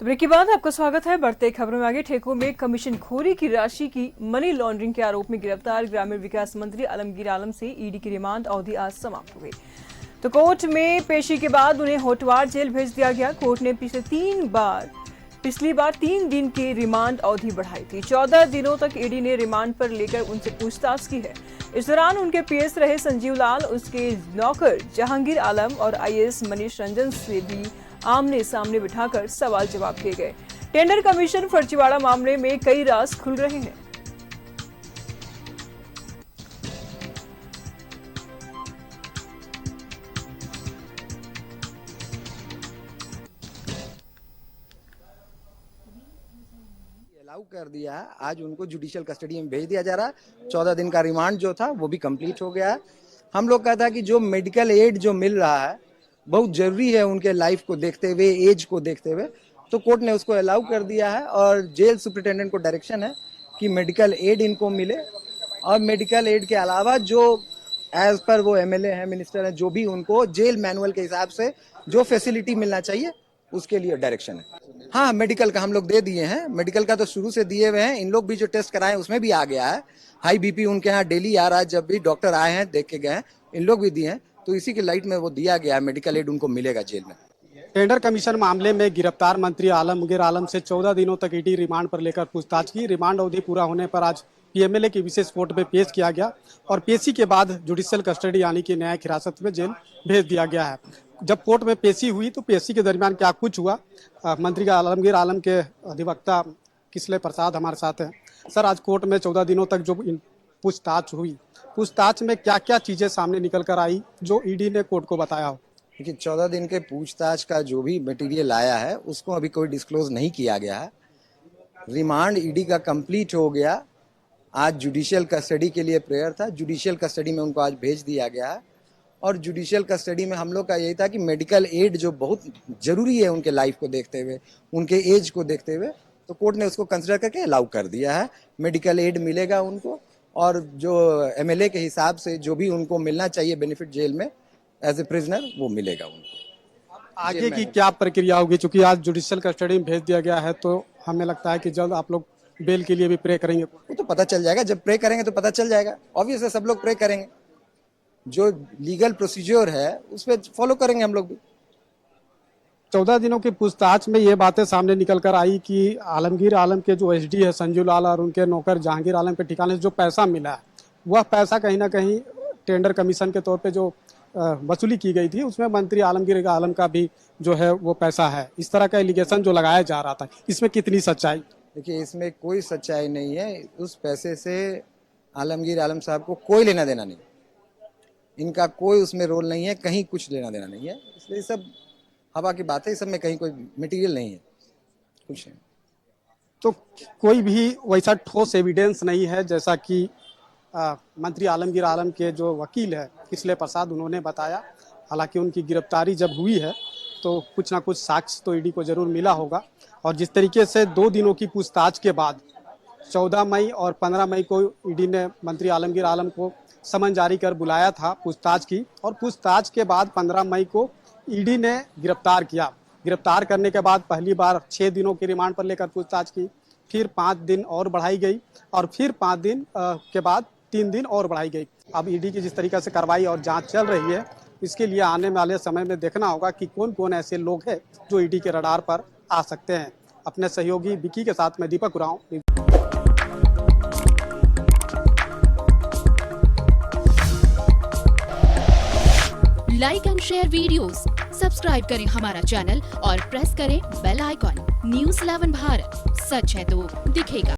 तो ब्रेक के बाद आपका स्वागत है। बढ़ते खबरों में आगे। ठेकों में कमीशन खोरी की राशि की मनी लॉन्ड्रिंग के आरोप में गिरफ्तार ग्रामीण विकास मंत्री आलमगीर आलम से ईडी की रिमांड अवधि आज समाप्त हो गई। तो कोर्ट में पेशी के बाद उन्हें होटवार जेल भेज दिया गया। कोर्ट ने पिछली बार 3 दिन की रिमांड अवधि बढ़ाई थी। 14 दिनों तक ईडी ने रिमांड पर लेकर उनसे पूछताछ की है। इस दौरान उनके पीएस रहे संजीव लाल, उसके नौकर जहांगीर आलम और आईएएस मनीष रंजन से भी आमने सामने बिठाकर सवाल जवाब किए गए। टेंडर कमीशन फर्जीवाड़ा मामले में कई राज खुल रहे हैं। अलाउ कर दिया है। आज उनको जुडिशियल कस्टडी में भेज दिया जा रहा है। 14 दिन का रिमांड जो था वो भी कंप्लीट हो गया है। हम लोग का था कि जो मेडिकल एड जो मिल रहा है बहुत जरूरी है उनके लाइफ को देखते हुए, एज को देखते हुए, तो कोर्ट ने उसको अलाउ कर दिया है और जेल सुपरिटेंडेंट को डायरेक्शन है कि मेडिकल एड इनको मिले। और मेडिकल एड के अलावा जो एज पर वो एमएलए हैं, मिनिस्टर हैं, जो भी उनको जेल मैनुअल के हिसाब से जो फैसिलिटी मिलना चाहिए उसके लिए डायरेक्शन है। हाँ, मेडिकल का हम लोग दे दिए हैं। मेडिकल का तो शुरू से दिए हुए हैं। इन लोग भी जो टेस्ट कराए उसमें भी आ गया है। हाई बीपी उनके यहाँ डेली आ रहा है। जब भी डॉक्टर आए हैं देख के गए हैं, इन लोग भी दिए हैं। तो इसी के लाइट में वो दिया गया है। मेडिकल एड उनको मिलेगा जेल में। टेंडर कमीशन मामले में गिरफ्तार मंत्री आलमगीर आलम से 14 दिनों तक ईडी रिमांड पर लेकर पूछताछ की। रिमांड अवधि पूरा होने पर आज पीएमएलए की विशेष कोर्ट में पेश किया गया और पेशी के बाद जुडिशियल कस्टडी यानी कि न्यायिक हिरासत में जेल भेज दिया गया है। जब कोर्ट में पेशी हुई तो पेशी के दरमियान क्या कुछ हुआ, मंत्री का आलमगीर आलम के अधिवक्ता किसले प्रसाद हमारे साथ हैं। सर, आज कोर्ट में 14 दिनों तक जो पूछताछ हुई, पूछताछ में क्या क्या चीजें सामने निकल कर आई जो ईडी ने कोर्ट को बताया हो? देखिए, 14 दिन के पूछताछ का जो भी मटेरियल आया है उसको अभी कोई डिस्क्लोज नहीं किया गया है। रिमांड ईडी का कंप्लीट हो गया। आज जुडिशियल कस्टडी के लिए प्रेयर था। जुडिशियल कस्टडी में उनको आज भेज दिया गया है। और जुडिशियल कस्टडी में हम लोग का यही था कि मेडिकल एड जो बहुत जरूरी है उनके लाइफ को देखते हुए, उनके एज को देखते हुए, तो कोर्ट ने उसको कंसिडर करके अलाउ कर दिया है। मेडिकल एड मिलेगा उनको और जो एमएलए के हिसाब से जो भी उनको मिलना चाहिए बेनिफिट जेल में एज ए प्रिजनर वो मिलेगा उनको। आगे की क्या प्रक्रिया होगी? चूंकि आज जुडिशियल कस्टडी में भेज दिया गया है तो हमें लगता है कि जल्द आप लोग बेल के लिए भी प्रे करेंगे। वो तो पता चल जाएगा। जब प्रे करेंगे तो पता चल जाएगा। ऑब्वियस है, सब लोग प्रे करेंगे। जो लीगल प्रोसीजर है उस पर फॉलो करेंगे हम लोग भी। 14 दिनों की पूछताछ में ये बातें सामने निकल कर आई कि आलमगीर आलम के जो एसडी है संजीव लाल और उनके नौकर जहांगीर आलम के ठिकाने से जो पैसा मिला है वह पैसा कहीं ना कहीं टेंडर कमीशन के तौर पे जो वसूली की गई थी उसमें मंत्री आलमगीर आलम का भी जो है वो पैसा है। इस तरह का एलिगेशन जो लगाया जा रहा था, इसमें कितनी सच्चाई? देखिए, इसमें कोई सच्चाई नहीं है। उस पैसे से आलमगीर आलम साहब को कोई लेना देना नहीं। इनका कोई उसमें रोल नहीं है, कहीं कुछ लेना देना नहीं है। इसलिए सब हवा की बात है। इस सब में कहीं कोई मटेरियल नहीं है, कुछ नहीं। तो कोई भी वैसा ठोस एविडेंस नहीं है जैसा कि मंत्री आलमगीर आलम के जो वकील है किसले प्रसाद उन्होंने बताया। हालांकि उनकी गिरफ्तारी जब हुई है तो कुछ ना कुछ साक्ष्य तो ईडी को जरूर मिला होगा। और जिस तरीके से 2 दिनों की पूछताछ के बाद 14 मई और 15 मई को ईडी ने मंत्री आलमगीर आलम को समन जारी कर बुलाया था पूछताछ की, और पूछताछ के बाद 15 मई को ईडी ने गिरफ्तार किया। गिरफ्तार करने के बाद पहली बार 6 दिनों की रिमांड पर लेकर पूछताछ की, फिर 5 दिन और बढ़ाई गई और फिर 5 दिन के बाद 3 दिन और बढ़ाई गई। अब ईडी की जिस तरीके से कार्रवाई और जांच चल रही है, इसके लिए आने वाले समय में देखना होगा कि कौन कौन ऐसे लोग हैं जो ईडी के रडार पर आ सकते हैं। अपने सहयोगी विकी के साथ मैं Deepak Oraon. Like and share videos, subscribe करें हमारा चैनल और प्रेस करें बेल आइकॉन। न्यूज़ 11 भारत, सच है तो दिखेगा।